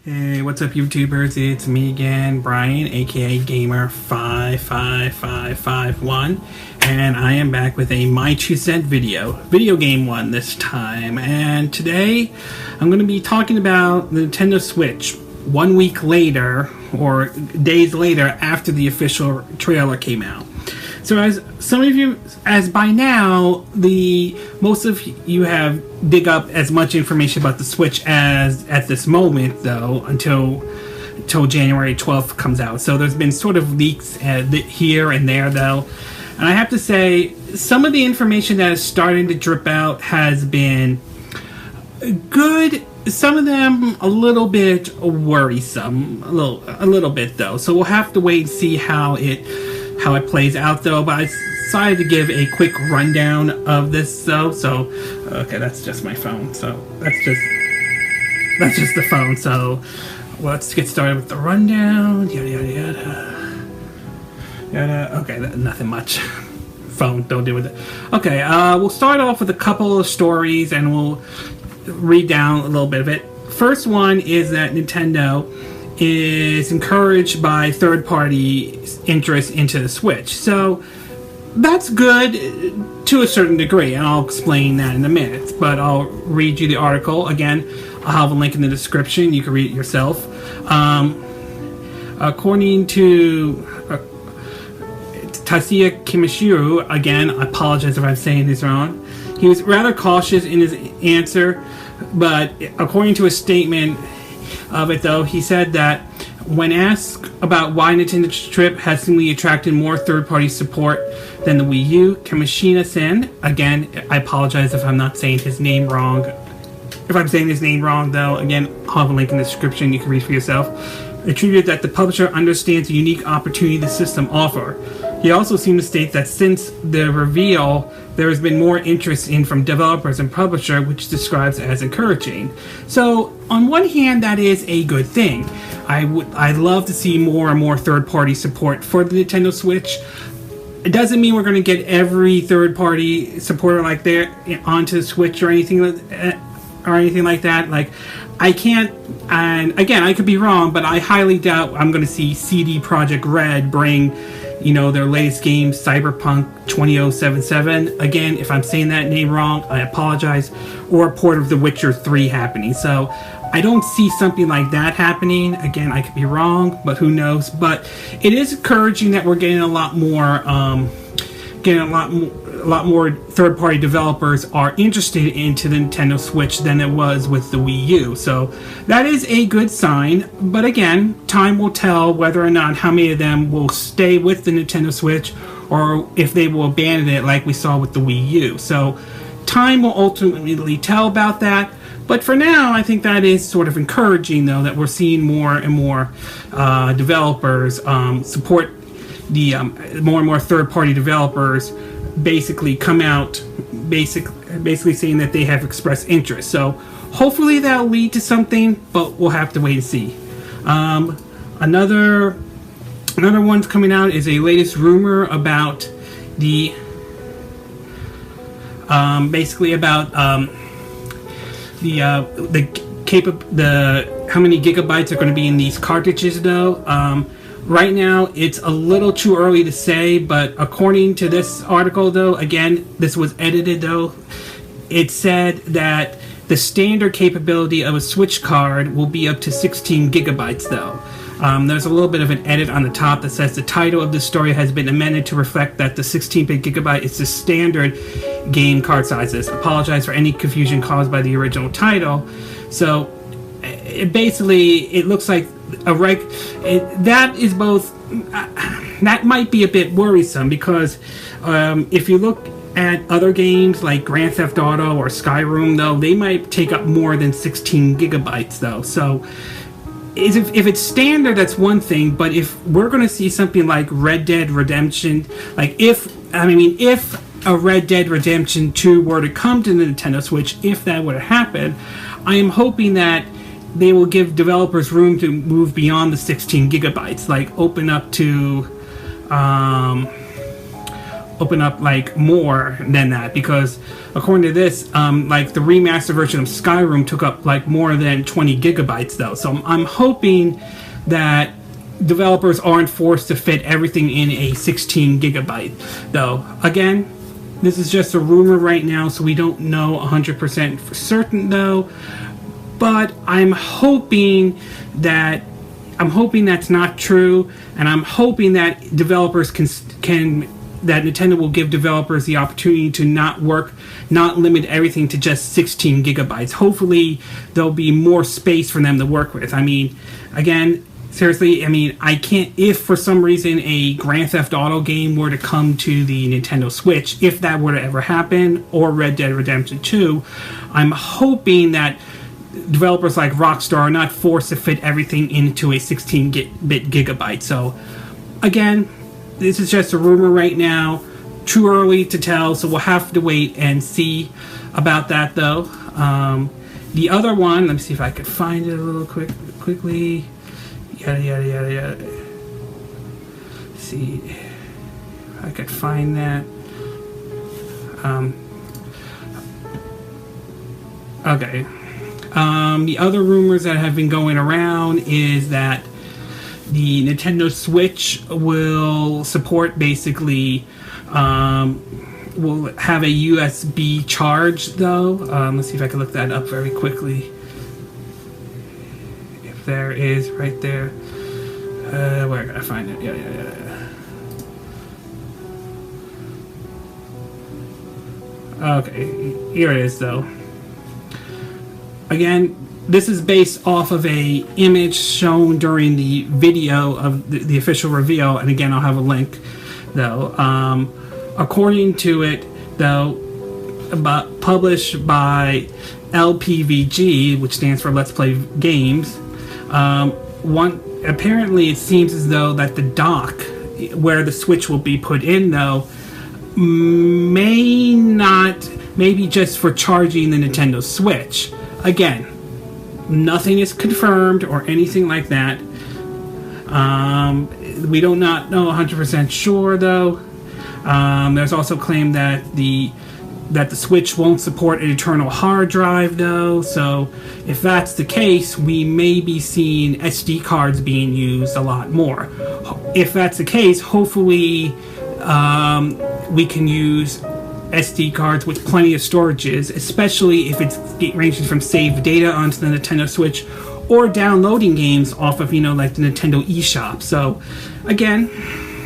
Hey, what's up, YouTubers? It's me again, Brian, aka Gamer55551, and I am back with a My 2 Cent video game one this time. And today, I'm going to be talking about the Nintendo Switch 1 week later, or days later after the official trailer came out. So as some of you, as by now, most of you have dig up as much information about the Switch as at this moment, though, until January 12th comes out. So there's been sort of leaks here and there, though. And I have to say, some of the information that is starting to drip out has been good. Some of them a little bit worrisome, a little bit, though. So we'll have to wait and see how it plays out, though. But I decided to give a quick rundown of this, though. So okay, that's just my phone. So that's just the phone. So let's get started with the rundown. Yada yada yada yada. Okay, nothing much. Phone, don't deal with it. Okay, we'll start off with a couple of stories and we'll read down a little bit of it. First one is that Nintendo is encouraged by third-party interest into the Switch. So that's good to a certain degree, and I'll explain that in a minute. But I'll read you the article. Again, I'll have a link in the description. You can read it yourself. According to Tatsuya Kimishiro, again, I apologize if I'm saying this wrong, he was rather cautious in his answer, but according to a statement of it, though, he said that when asked about why Nintendo's trip has seemingly attracted more third-party support than the Wii U, Kimishina-sen, again, I apologize if I'm not saying his name wrong. If I'm saying his name wrong, though, again, I'll have a link in the description. You can read for yourself. Attributed that the publisher understands the unique opportunity the system offers. He also seemed to state that since the reveal, there has been more interest from developers and publisher, which describes as encouraging. So, on one hand, that is a good thing. I'd love to see more and more third-party support for the Nintendo Switch. It doesn't mean we're going to get every third-party supporter like that onto the Switch or anything like that. Like, I can't, and again, I could be wrong, but I highly doubt I'm going to see CD Projekt Red bring, their latest game, Cyberpunk 2077. Again, if I'm saying that name wrong, I apologize. Or a port of The Witcher 3 happening. So I don't see something like that happening. Again, I could be wrong, but who knows? But it is encouraging that we're getting a lot more third-party developers are interested into the Nintendo Switch than it was with the Wii U. So that is a good sign. But again, time will tell whether or not how many of them will stay with the Nintendo Switch or if they will abandon it like we saw with the Wii U. So time will ultimately tell about that. But for now, I think that is sort of encouraging, though, that we're seeing more and more developers support the more and more third-party developers basically come out basically saying that they have expressed interest. So hopefully that'll lead to something, but we'll have to wait and see. Another one's coming out is a latest rumor about the basically about the how many gigabytes are going to be in these cartridges, though. Right now, it's a little too early to say, but according to this article, though, again, this was edited, though, it said that the standard capability of a Switch card will be up to 16 gigabytes, though. There's a little bit of an edit on the top that says the title of the story has been amended to reflect that the 16-bit gigabyte is the standard game card sizes. Apologize for any confusion caused by the original title. So, it looks like that is both. That might be a bit worrisome because if you look at other games like Grand Theft Auto or Skyrim, though, they might take up more than 16 gigabytes, though. So if it's standard, that's one thing. But if we're going to see something like Red Dead Redemption, if a Red Dead Redemption 2 were to come to the Nintendo Switch, if that were to happen, I am hoping that they will give developers room to move beyond the 16 gigabytes, like open up to open up like more than that, because according to this, like the remaster version of Skyrim took up like more than 20 gigabytes though. So I'm hoping that developers aren't forced to fit everything in a 16 gigabyte though. Again, this is just a rumor right now, so we don't know 100% for certain though, but I'm hoping that's not true, and I'm hoping that developers that Nintendo will give developers the opportunity to not limit everything to just 16 gigabytes. Hopefully there'll be more space for them to work with. I mean, again, seriously, I mean, I can't, if for some reason a Grand Theft Auto game were to come to the Nintendo Switch, if that were to ever happen, or Red Dead Redemption 2, I'm hoping that developers like Rockstar are not forced to fit everything into a 16-bit gigabyte. So, again, this is just a rumor right now. Too early to tell, so we'll have to wait and see about that, though. The other one, let me see if I could find it a little quickly. Yada, yada, yada, yada. Let's see if I could find that. Okay. The other rumors that have been going around is that the Nintendo Switch will support basically, will have a USB charge though. Let's see if I can look that up very quickly. If there is right there. Where can I find it? Yeah. Okay, here it is though. Again, this is based off of a image shown during the video of the official reveal, and again, I'll have a link, though. According to it, though, published by LPVG, which stands for Let's Play Games, apparently it seems as though that the dock where the Switch will be put in, though, maybe just for charging the Nintendo Switch. Again, nothing is confirmed or anything like that. We do not know 100% sure though. There's also claim that the Switch won't support an internal hard drive though. So if that's the case, we may be seeing SD cards being used a lot more. If that's the case, hopefully we can use SD cards with plenty of storages, especially if it ranges from saved data onto the Nintendo Switch or downloading games off of, like the Nintendo eShop. So, again,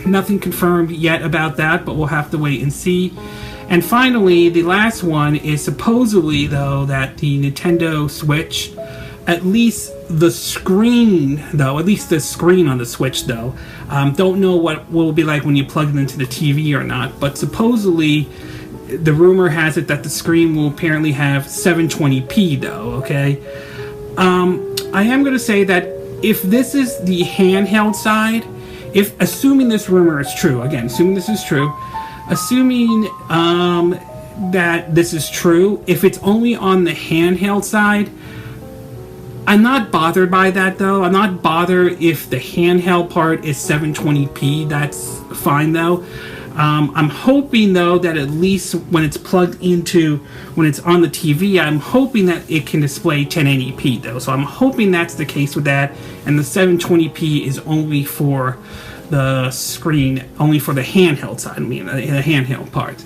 nothing confirmed yet about that, but we'll have to wait and see. And finally, the last one is supposedly, though, that the Nintendo Switch, at least the screen on the Switch, though, don't know what will be like when you plug it into the TV or not, but supposedly the rumor has it that the screen will apparently have 720p though, okay? I am going to say that if this is the handheld side, assuming this rumor is true, that this is true, if it's only on the handheld side, I'm not bothered by that though. I'm not bothered if the handheld part is 720p, that's fine though. I'm hoping though that at least when it's plugged into, when it's on the TV, I'm hoping that it can display 1080p though. So I'm hoping that's the case with that, and the 720p is only for the screen, only for the handheld side, the handheld part.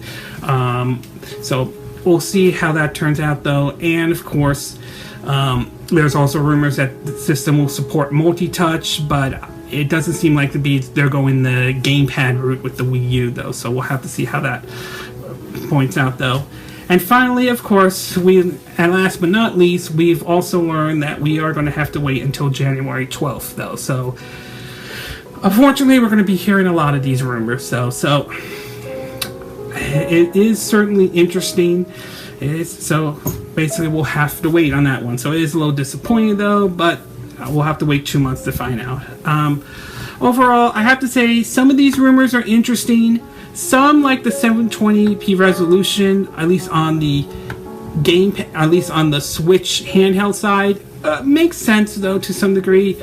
So we'll see how that turns out though. And of course, there's also rumors that the system will support multi-touch, but it doesn't seem like they're going the gamepad route with the Wii U though, so we'll have to see how that points out though. And finally, of course, and last but not least, we've also learned that we are going to have to wait until January 12th though. So unfortunately, we're going to be hearing a lot of these rumors though. So it is certainly interesting. So basically, we'll have to wait on that one. So it is a little disappointing though, but we'll have to wait 2 months to find out. Overall, I have to say some of these rumors are interesting. Some, like the 720p resolution, at least on the Switch handheld side, makes sense though to some degree.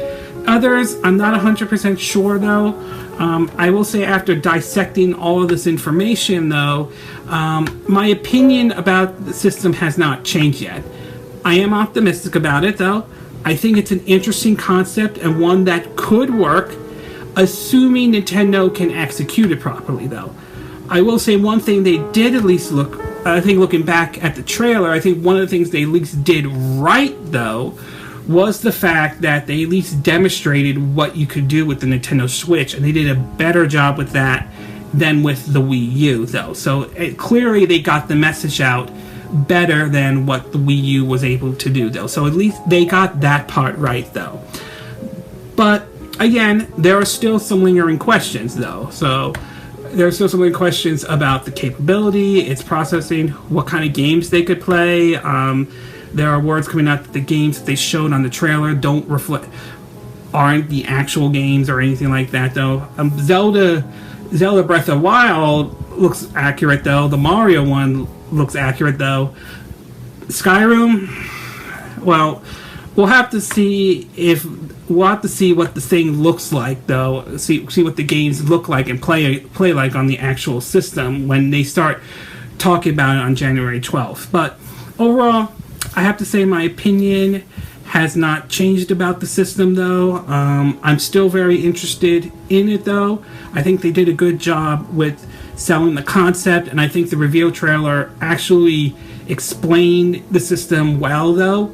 Others, I'm not 100% sure though. I will say, after dissecting all of this information, though, my opinion about the system has not changed yet. I am optimistic about it, though. I think it's an interesting concept and one that could work, assuming Nintendo can execute it properly, though. I will say one thing they did at least looking back at the trailer, I think one of the things they at least did right, though, was the fact that they at least demonstrated what you could do with the Nintendo Switch, and they did a better job with that than with the Wii U, though. So clearly they got the message out better than what the Wii U was able to do, though. So at least they got that part right, though. But again, there are still some lingering questions, though. So there are still some lingering questions about the capability, its processing, what kind of games they could play. There are words coming out that the games that they showed on the trailer aren't the actual games or anything like that, though. Zelda Breath of the Wild looks accurate, though. The Mario one looks accurate, though. Skyrim, well, we'll have to see what the thing looks like, though. See what the games look like and play like on the actual system when they start talking about it on January 12th. But overall, I have to say my opinion has not changed about the system, though. I'm still very interested in it, though. I think they did a good job with selling the concept, and I think the reveal trailer actually explained the system well, though.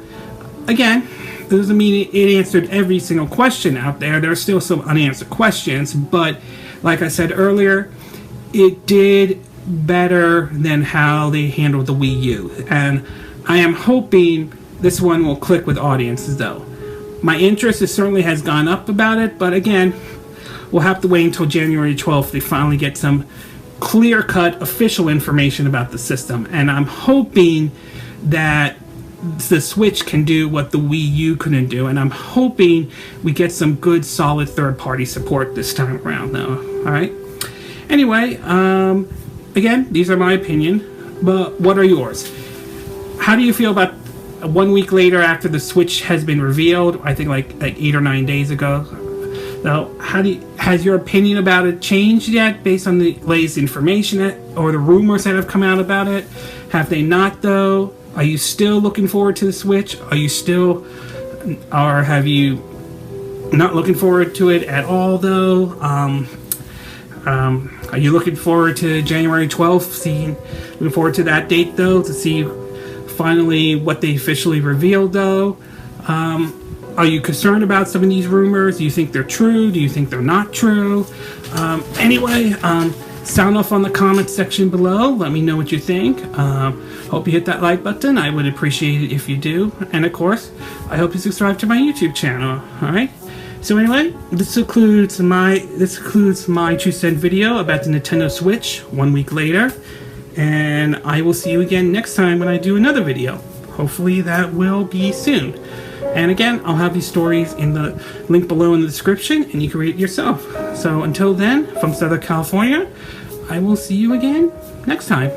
Again, it doesn't mean it answered every single question out there. There are still some unanswered questions, but like I said earlier, it did better than how they handled the Wii U, and I am hoping this one will click with audiences, though. My interest certainly has gone up about it, but again, we'll have to wait until January 12th to finally get some clear-cut official information about the system. And I'm hoping that the Switch can do what the Wii U couldn't do, and I'm hoping we get some good, solid third-party support this time around, though. Alright? Anyway, again, these are my opinion, but what are yours? How do you feel about 1 week later after the Switch has been revealed? I think like 8 or 9 days ago. Now, has your opinion about it changed yet based on the latest information or the rumors that have come out about it? Have they not, though? Are you still looking forward to the Switch? Or have you not looking forward to it at all, though? Are you looking forward to January 12th? Looking forward to that date, though, to see finally what they officially revealed, though? Are you concerned about some of these rumors? Do you think they're true? Do you think they're not true? Anyway, sound off on the comment section below. Let me know what you think. Hope you hit that like button. I would appreciate it if you do. And of course, I hope you subscribe to my YouTube channel. Alright? So anyway, this concludes my 2-cent video about the Nintendo Switch 1 week later. And I will see you again next time when I do another video. Hopefully that will be soon. And again, I'll have these stories in the link below in the description, and you can read it yourself. So until then, from Southern California, I will see you again next time.